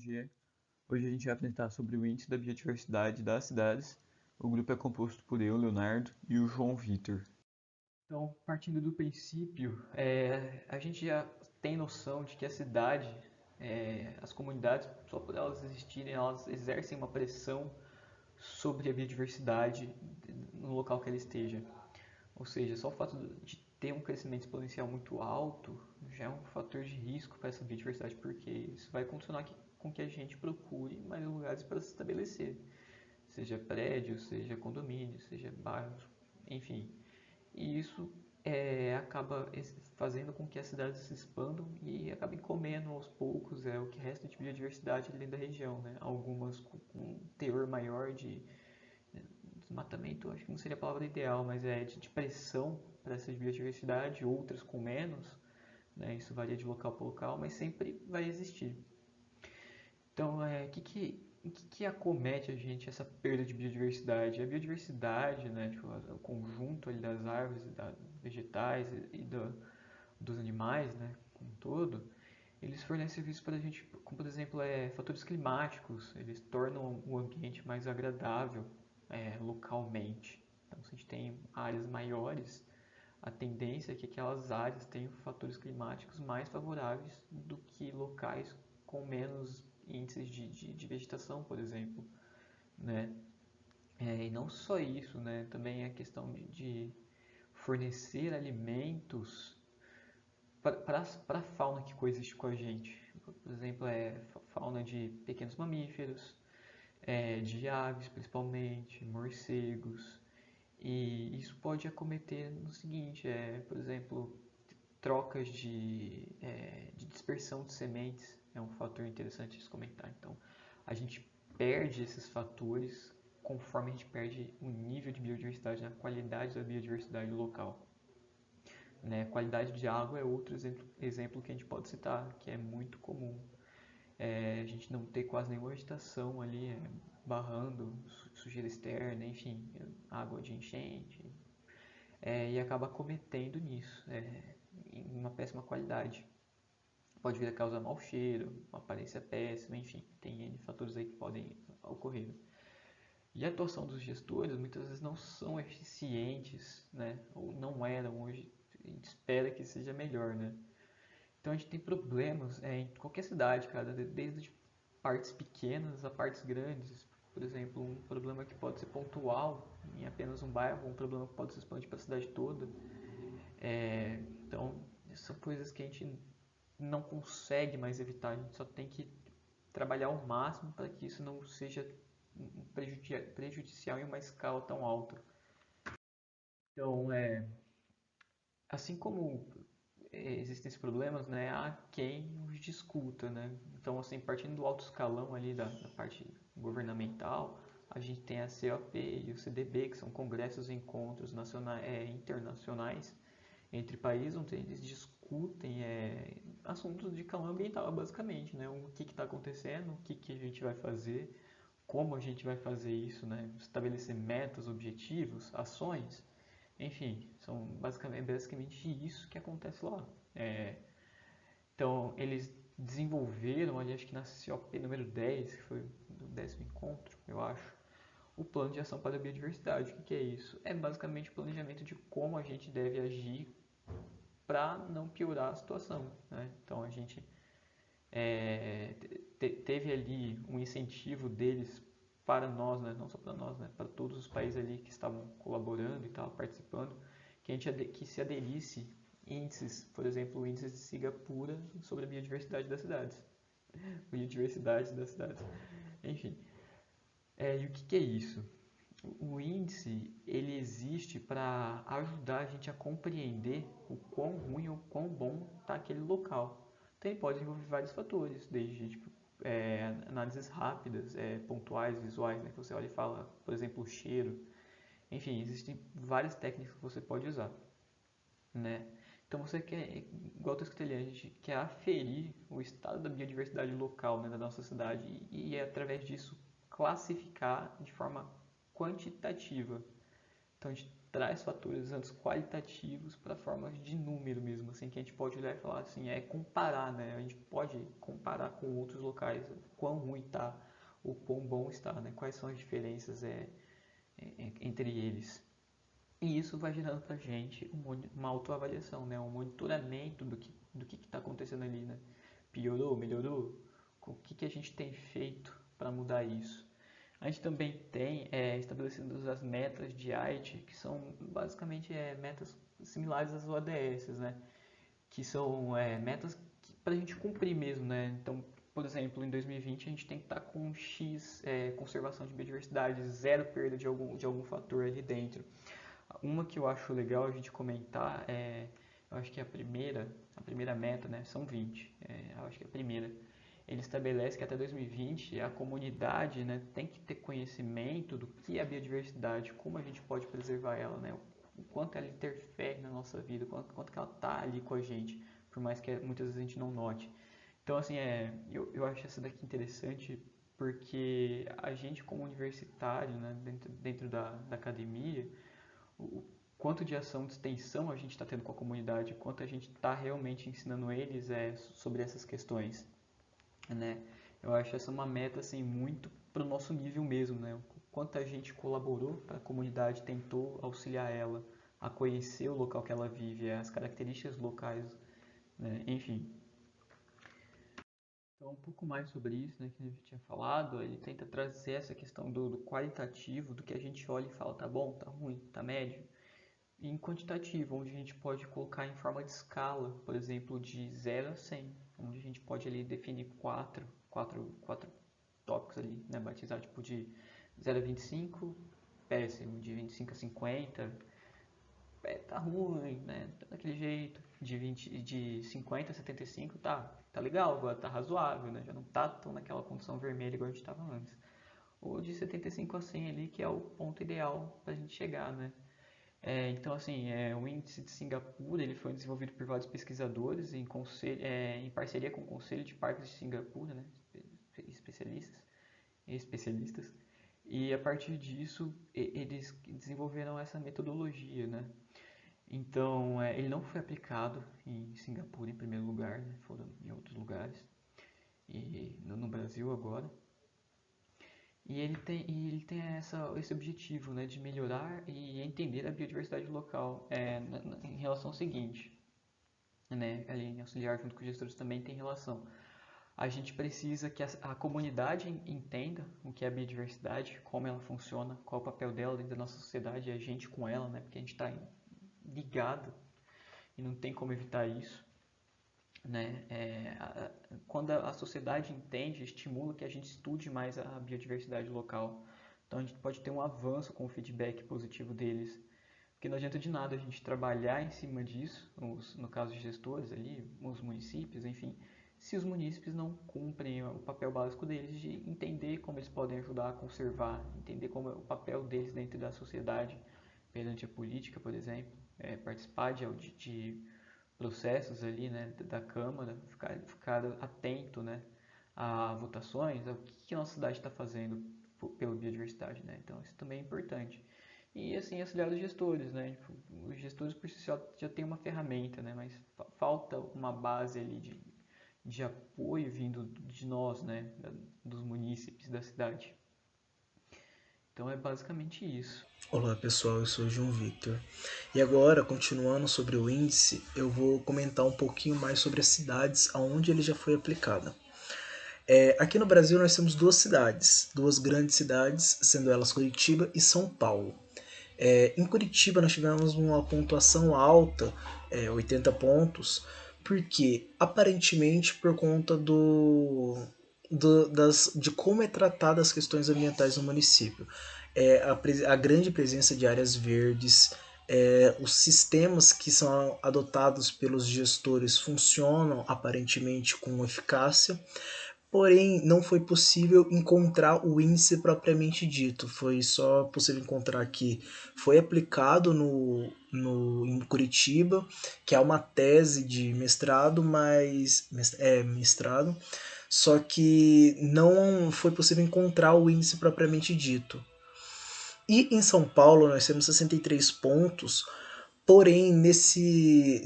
dia. Hoje a gente vai apresentar sobre o índice da biodiversidade das cidades. O grupo é composto por eu, Leonardo, e o João Vitor. Então, partindo do princípio, a gente já tem noção de que a cidade, as comunidades, só por elas existirem, elas exercem uma pressão sobre a biodiversidade no local que ela esteja. Ou seja, só o fato de ter um crescimento exponencial muito alto já é um fator de risco para essa biodiversidade, porque isso vai condicionar com que a gente procure mais lugares para se estabelecer, seja prédios, seja condomínios, seja bairros, enfim. E isso acaba fazendo com que as cidades se expandam e acabem comendo aos poucos o que resta de biodiversidade ali da região, né? Algumas com um teor maior de desmatamento, acho que não seria a palavra ideal, mas de pressão para essa biodiversidade, outras com menos, né? Isso varia de local para local, mas sempre vai existir. Então, o que acomete a gente essa perda de biodiversidade? A biodiversidade, né, tipo, o conjunto ali das árvores, vegetais dos animais, né, como um todo, eles fornecem serviços para a gente, como por exemplo, fatores climáticos, eles tornam o ambiente mais agradável localmente. Então, se a gente tem áreas maiores, a tendência é que aquelas áreas tenham fatores climáticos mais favoráveis do que locais com menos índices de vegetação, por exemplo, né? E não só isso, né? Também a questão de fornecer alimentos para a fauna que coexiste com a gente. Por exemplo, fauna de pequenos mamíferos, de aves principalmente, morcegos. E isso pode acometer no seguinte, por exemplo, trocas de dispersão de sementes é um fator interessante de se comentar. Então, a gente perde esses fatores conforme a gente perde o nível de biodiversidade, a qualidade da biodiversidade local. Né? Qualidade de água é outro exemplo que a gente pode citar, que é muito comum. A gente não ter quase nenhuma vegetação ali, barrando sujeira externa, enfim, água de enchente, e acaba cometendo nisso, em uma péssima qualidade. Pode vir a causar mau cheiro, uma aparência péssima, enfim, tem N fatores aí que podem ocorrer. E a atuação dos gestores muitas vezes não são eficientes, né? Ou não eram hoje, a gente espera que seja melhor, né? Então a gente tem problemas em qualquer cidade, cara, desde partes pequenas a partes grandes. Por exemplo, um problema que pode ser pontual em apenas um bairro, um problema que pode se expandir para a cidade toda. Então, são coisas que a gente não consegue mais evitar, a gente só tem que trabalhar ao máximo para que isso não seja prejudicial em uma escala tão alta. Então, assim como existem esses problemas, né, há quem os discuta, né? Então, assim, partindo do alto escalão ali da parte governamental, a gente tem a COP e o CDB, que são congressos e encontros internacionais entre países, onde eles discutem assuntos de calão ambiental, basicamente, né? O que está acontecendo, o que a gente vai fazer, como a gente vai fazer isso, né? Estabelecer metas, objetivos, ações, enfim, são basicamente isso que acontece lá. Então, eles desenvolveram ali, acho que na COP número 10, que foi do 10º encontro, eu acho, o plano de ação para a biodiversidade. O que é isso? É basicamente o planejamento de como a gente deve agir para não piorar a situação, né? Então, a gente teve ali um incentivo deles para nós, né? Não só para nós, né? Para todos os países ali que estavam colaborando e estavam participando, que se aderisse índices, por exemplo, o índice de Singapura sobre a biodiversidade das cidades. Biodiversidade das cidades. Enfim, e o que é isso? O índice ele existe para ajudar a gente a compreender o quão ruim ou quão bom está aquele local. Então ele pode envolver vários fatores, desde tipo, análises rápidas, pontuais, visuais, né, que você olha e fala, por exemplo, o cheiro. Enfim, existem várias técnicas que você pode usar, né? Então você quer, igual eu estou ali, a gente quer aferir o estado da biodiversidade local, né, da nossa cidade e através disso classificar de forma quantitativa. Então a gente traz fatores antes qualitativos para formas de número mesmo, assim, que a gente pode olhar e falar assim, comparar, né? A gente pode comparar com outros locais, o quão ruim está, o quão bom está, né? Quais são as diferenças entre eles. E isso vai gerando para a gente uma autoavaliação, né? Um monitoramento do que está acontecendo ali, né? Piorou, melhorou? O que a gente tem feito para mudar isso? A gente também tem estabelecido as metas de AIT, que são basicamente metas similares às ODS, né? Que são metas para a gente cumprir mesmo, né? Então, por exemplo, em 2020 a gente tem que estar com X conservação de biodiversidade, zero perda de algum fator ali dentro. Uma que eu acho legal a gente comentar eu acho que a primeira meta, né, são 20, eu acho que a primeira, ele estabelece que até 2020 a comunidade, né, tem que ter conhecimento do que é a biodiversidade, como a gente pode preservar ela, né, o quanto ela interfere na nossa vida, o quanto que ela está ali com a gente, por mais que muitas vezes a gente não note. Então, assim, eu acho essa daqui interessante porque a gente como universitário, né, dentro da academia, o quanto de ação de extensão a gente está tendo com a comunidade, quanto a gente está realmente ensinando eles sobre essas questões, né? Eu acho essa uma meta assim muito para o nosso nível mesmo, né? O quanto a gente colaborou para a comunidade, tentou auxiliar ela a conhecer o local que ela vive, as características locais, né? Enfim. Então, um pouco mais sobre isso, né, que a gente tinha falado, ele tenta trazer essa questão do qualitativo, do que a gente olha e fala, tá bom, tá ruim, tá médio, e em quantitativo, onde a gente pode colocar em forma de escala, por exemplo, de 0 a 100, onde a gente pode ali definir quatro tópicos ali, né, batizar tipo de 0 a 25, péssimo, de 25 a 50, tá ruim, né, tá daquele jeito, de 50 a 75, tá legal, agora tá razoável, né, já não tá tão naquela condição vermelha igual a gente estava antes. Ou de 75 a 100 ali, que é o ponto ideal para a gente chegar, né. Então, assim, o índice de Singapura ele foi desenvolvido por vários pesquisadores em parceria com o Conselho de Parques de Singapura, né, especialistas, e a partir disso eles desenvolveram essa metodologia, né. Então, ele não foi aplicado em Singapura em primeiro lugar, né, foram em outros lugares, e no Brasil agora. E ele tem esse objetivo, né, de melhorar e entender a biodiversidade local em relação ao seguinte, né, ali em auxiliar junto com os gestores também tem relação. A gente precisa que a comunidade entenda o que é a biodiversidade, como ela funciona, qual é o papel dela dentro da nossa sociedade e a gente com ela, né, porque a gente está ligado e não tem como evitar isso. Né? Quando a sociedade entende, estimula que a gente estude mais a biodiversidade local. Então a gente pode ter um avanço com o feedback positivo deles. Porque não adianta de nada a gente trabalhar em cima disso, no caso de gestores ali, os municípios, enfim, se os municípios não cumprem o papel básico deles de entender como eles podem ajudar a conservar, entender como é o papel deles dentro da sociedade, perante a política, por exemplo, participar de processos ali, né, da Câmara, ficar atento, né, a votações, ao que a nossa cidade está fazendo pela biodiversidade, né? Então isso também é importante. E assim, auxiliar os gestores, né? Os gestores por si só já tem uma ferramenta, né? Mas falta uma base ali de apoio vindo de nós, né? Dos munícipes da cidade. Então é basicamente isso. Olá pessoal, eu sou o João Victor. E agora, continuando sobre o índice, eu vou comentar um pouquinho mais sobre as cidades aonde ele já foi aplicado. Aqui no Brasil nós temos duas grandes cidades, sendo elas Curitiba e São Paulo. Em Curitiba nós tivemos uma pontuação alta, 80 pontos, porque aparentemente por conta de como é tratada as questões ambientais no município. A grande presença de áreas verdes, os sistemas que são adotados pelos gestores funcionam aparentemente com eficácia, porém não foi possível encontrar o índice propriamente dito. Foi só possível encontrar que foi aplicado em Curitiba, que é uma tese de mestrado, mestrado, só que não foi possível encontrar o índice propriamente dito. E em São Paulo nós temos 63 pontos, porém nesse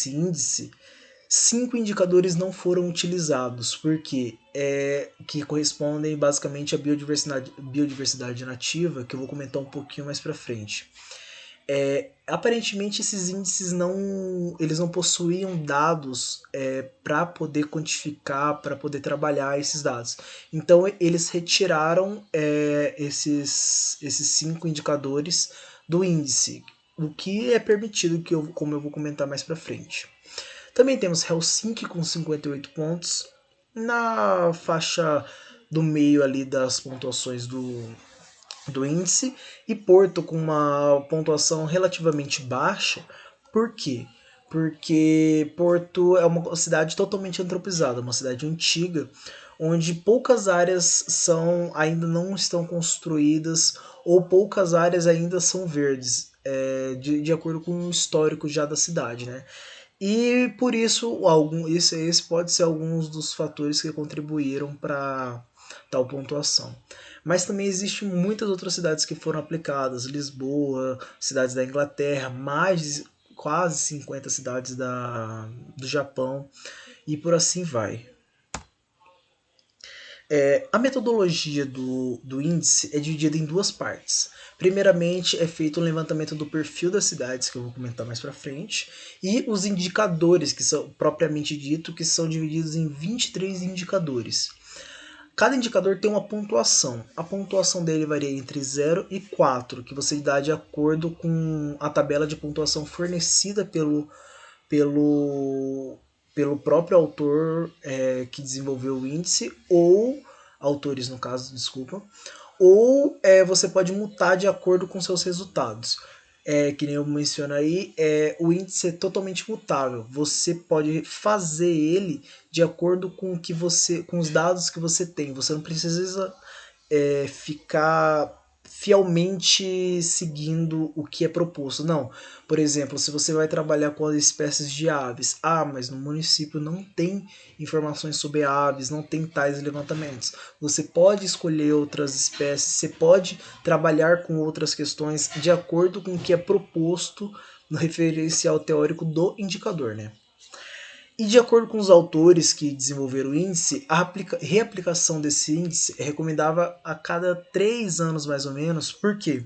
índice 5 indicadores não foram utilizados, porque que correspondem basicamente à biodiversidade nativa, que eu vou comentar um pouquinho mais para frente. Aparentemente esses índices eles não possuíam dados para poder quantificar, para poder trabalhar esses dados. Então eles retiraram esses 5 indicadores do índice, o que é permitido, como eu vou comentar mais para frente. Também temos Helsinki com 58 pontos, na faixa do meio ali das pontuações do índice, e Porto com uma pontuação relativamente baixa. Por quê? Porque Porto é uma cidade totalmente antropizada, uma cidade antiga, onde poucas áreas ainda não estão construídas ou poucas áreas ainda são verdes, de acordo com o histórico já da cidade, né? E por isso, esse pode ser alguns dos fatores que contribuíram para tal pontuação. Mas também existem muitas outras cidades que foram aplicadas, Lisboa, cidades da Inglaterra, mais de quase 50 cidades do Japão, e por assim vai. A metodologia do índice é dividida em duas partes. Primeiramente, é feito um levantamento do perfil das cidades, que eu vou comentar mais para frente, e os indicadores, que são propriamente dito, que são divididos em 23 indicadores. Cada indicador tem uma pontuação. A pontuação dele varia entre 0 e 4, que você dá de acordo com a tabela de pontuação fornecida pelo próprio autor que desenvolveu o índice, ou autores no caso, desculpa, ou você pode mutar de acordo com seus resultados. Que nem eu menciono aí, o índice é totalmente mutável. Você pode fazer ele de acordo com com os dados que você tem. Você não precisa ficar fielmente seguindo o que é proposto. Não. Por exemplo, se você vai trabalhar com as espécies de aves, mas no município não tem informações sobre aves, não tem tais levantamentos. Você pode escolher outras espécies, você pode trabalhar com outras questões de acordo com o que é proposto no referencial teórico do indicador, né? E de acordo com os autores que desenvolveram o índice, a reaplicação desse índice é recomendada a cada 3 anos mais ou menos. Por quê?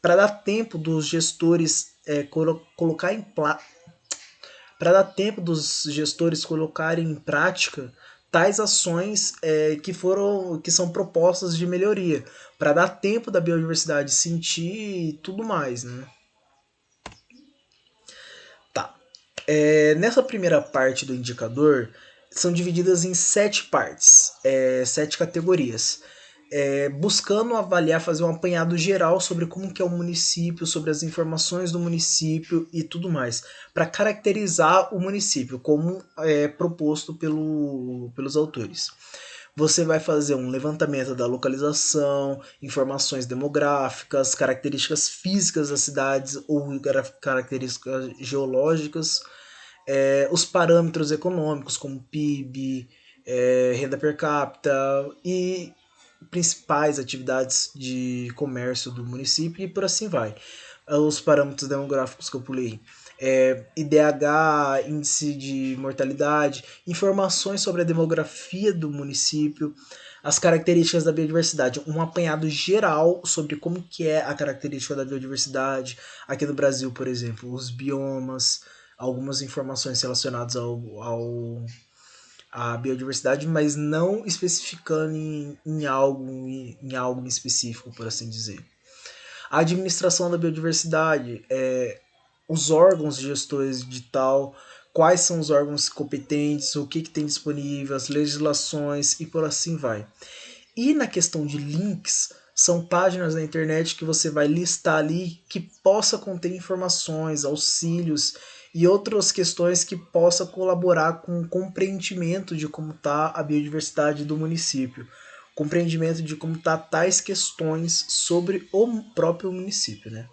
Para dar tempo dos gestores colocarem em prática tais ações que são propostas de melhoria, para dar tempo da biodiversidade sentir e tudo mais, né? Nessa primeira parte do indicador, são divididas em 7 partes, 7 categorias, buscando avaliar, fazer um apanhado geral sobre como que é o município, sobre as informações do município e tudo mais, para caracterizar o município, como proposto pelos autores. Você vai fazer um levantamento da localização, informações demográficas, características físicas das cidades ou características geológicas, os parâmetros econômicos como PIB, renda per capita e principais atividades de comércio do município, e por assim vai. Os parâmetros demográficos que eu pulei. IDH, índice de mortalidade, informações sobre a demografia do município, as características da biodiversidade, um apanhado geral sobre como que é a característica da biodiversidade aqui no Brasil, por exemplo, os biomas, algumas informações relacionadas à biodiversidade, mas não especificando em algo em específico, por assim dizer. A administração da biodiversidade, os órgãos gestores de tal, quais são os órgãos competentes, o que tem disponível, as legislações e por assim vai. E na questão de links, são páginas na internet que você vai listar ali que possa conter informações, auxílios e outras questões que possa colaborar com o compreendimento de como está a biodiversidade do município, compreendimento de como tá tais questões sobre o próprio município, né?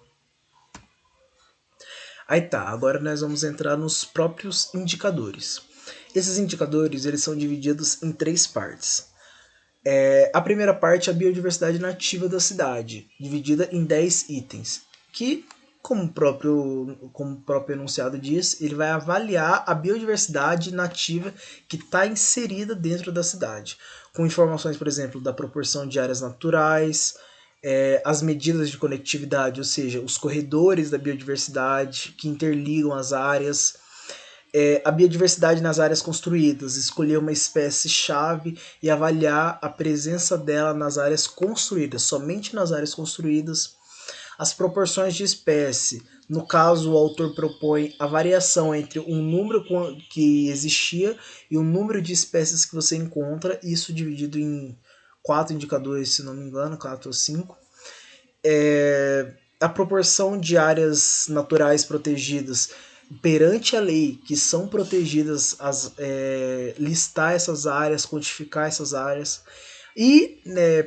Aí tá, agora nós vamos entrar nos próprios indicadores. Esses indicadores eles são divididos em 3 partes. A primeira parte é a biodiversidade nativa da cidade, dividida em 10 itens, que, como o próprio enunciado diz, ele vai avaliar a biodiversidade nativa que está inserida dentro da cidade, com informações, por exemplo, da proporção de áreas naturais, as medidas de conectividade, ou seja, os corredores da biodiversidade que interligam as áreas, a biodiversidade nas áreas construídas, escolher uma espécie-chave e avaliar a presença dela nas áreas construídas, somente nas áreas construídas, as proporções de espécie. No caso, o autor propõe a variação entre um número que existia e o número de espécies que você encontra, isso dividido em 4 indicadores, se não me engano, 4 ou 5. A proporção de áreas naturais protegidas perante a lei que são protegidas, listar essas áreas, quantificar essas áreas. E,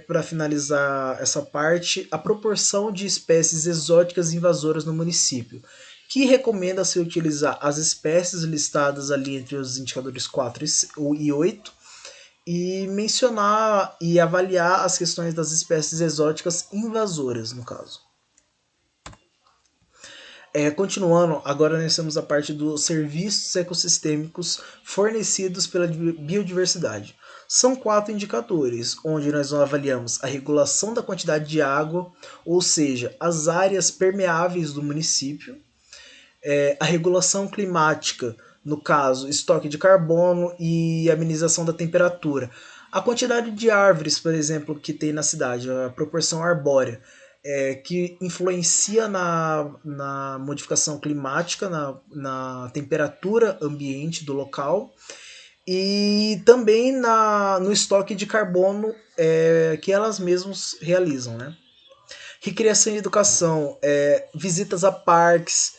para finalizar essa parte, a proporção de espécies exóticas invasoras no município, que recomenda-se utilizar as espécies listadas ali entre os indicadores 4 e 8 e mencionar e avaliar as questões das espécies exóticas invasoras, no caso. Continuando, agora nós temos a parte dos serviços ecossistêmicos fornecidos pela biodiversidade. São 4 indicadores, onde nós avaliamos a regulação da quantidade de água, ou seja, as áreas permeáveis do município, a regulação climática, no caso, estoque de carbono e amenização da temperatura. A quantidade de árvores, por exemplo, que tem na cidade, a proporção arbórea, que influencia na modificação climática, na temperatura ambiente do local e também no estoque de carbono que elas mesmas realizam, né? Recreação e educação, visitas a parques,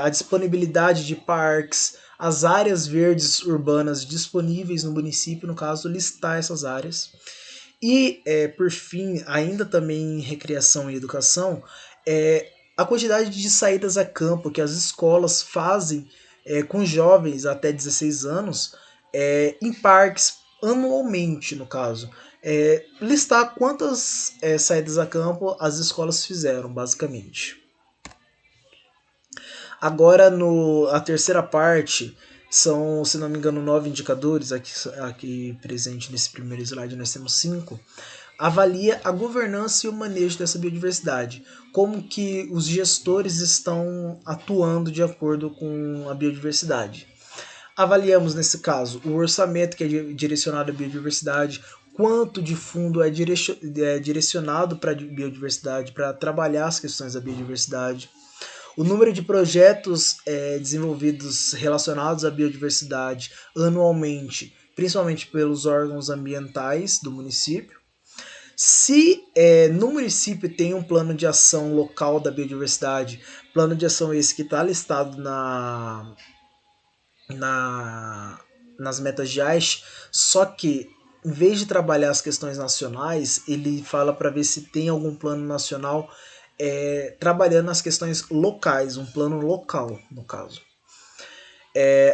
a disponibilidade de parques, as áreas verdes urbanas disponíveis no município, no caso, listar essas áreas. E, por fim, ainda também em recreação e educação, a quantidade de saídas a campo que as escolas fazem com jovens até 16 anos em parques anualmente, no caso. Listar quantas saídas a campo as escolas fizeram, basicamente. Agora, a terceira parte, são, se não me engano, 9 indicadores, aqui presente nesse primeiro slide nós temos 5, avalia a governança e o manejo dessa biodiversidade, como que os gestores estão atuando de acordo com a biodiversidade. Avaliamos, nesse caso, o orçamento que é direcionado à biodiversidade, quanto de fundo é direcionado para a biodiversidade, para trabalhar as questões da biodiversidade, o número de projetos desenvolvidos relacionados à biodiversidade anualmente, principalmente pelos órgãos ambientais do município. Se no município tem um plano de ação local da biodiversidade, plano de ação esse que está listado nas metas de Aichi, só que em vez de trabalhar as questões nacionais, ele fala para ver se tem algum plano nacional trabalhando nas questões locais, um plano local, no caso.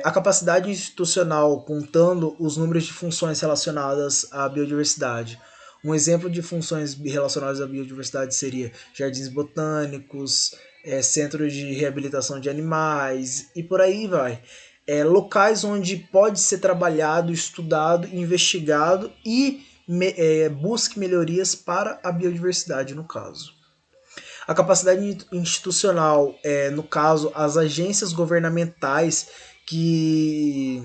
A capacidade institucional, contando os números de funções relacionadas à biodiversidade. Um exemplo de funções relacionadas à biodiversidade seria jardins botânicos, centros de reabilitação de animais e por aí vai. Locais onde pode ser trabalhado, estudado, investigado e busque melhorias para a biodiversidade, no caso. A capacidade institucional, no caso, as agências governamentais que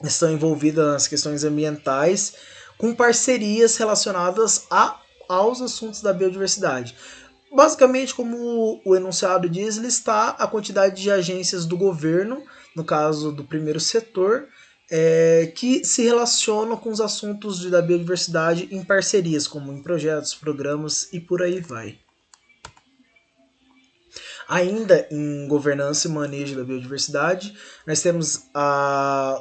estão envolvidas nas questões ambientais, com parcerias relacionadas aos assuntos da biodiversidade. Basicamente, como o enunciado diz, listar a quantidade de agências do governo, no caso do primeiro setor, que se relacionam com os assuntos da biodiversidade em parcerias, como em projetos, programas e por aí vai. Ainda em governança e manejo da biodiversidade, nós temos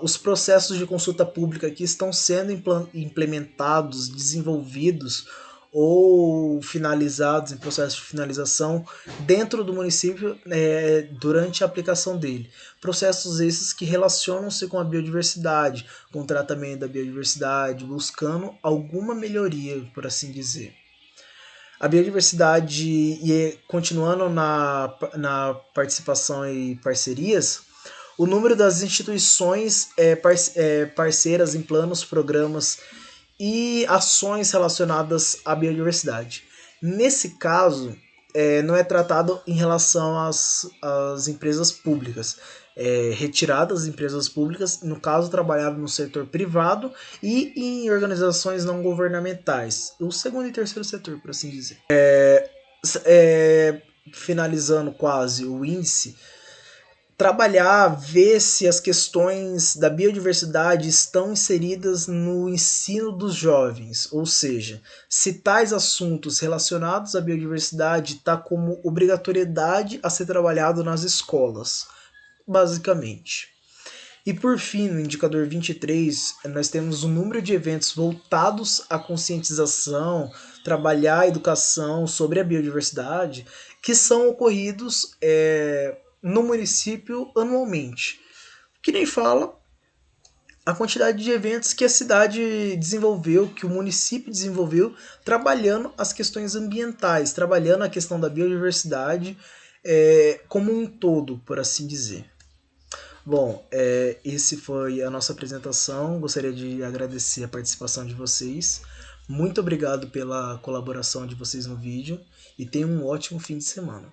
os processos de consulta pública que estão sendo implementados, desenvolvidos ou finalizados, em processo de finalização, dentro do município durante a aplicação dele. Processos esses que relacionam-se com a biodiversidade, com o tratamento da biodiversidade, buscando alguma melhoria, por assim dizer. A biodiversidade, e continuando na participação e parcerias, o número das instituições parceiras em planos, programas e ações relacionadas à biodiversidade. Nesse caso, não é tratado em relação às empresas públicas. Retiradas das empresas públicas, no caso, trabalhado no setor privado e em organizações não governamentais, o segundo e terceiro setor, por assim dizer. Finalizando quase o índice, trabalhar, ver se as questões da biodiversidade estão inseridas no ensino dos jovens, ou seja, se tais assuntos relacionados à biodiversidade está como obrigatoriedade a ser trabalhado nas escolas, basicamente. E por fim, no indicador 23, nós temos o número de eventos voltados à conscientização, trabalhar a educação sobre a biodiversidade, que são ocorridos no município anualmente. Que nem fala a quantidade de eventos que a cidade desenvolveu, que o município desenvolveu, trabalhando as questões ambientais, trabalhando a questão da biodiversidade como um todo, por assim dizer. Bom, esse foi a nossa apresentação. Gostaria de agradecer a participação de vocês. Muito obrigado pela colaboração de vocês no vídeo e tenham um ótimo fim de semana.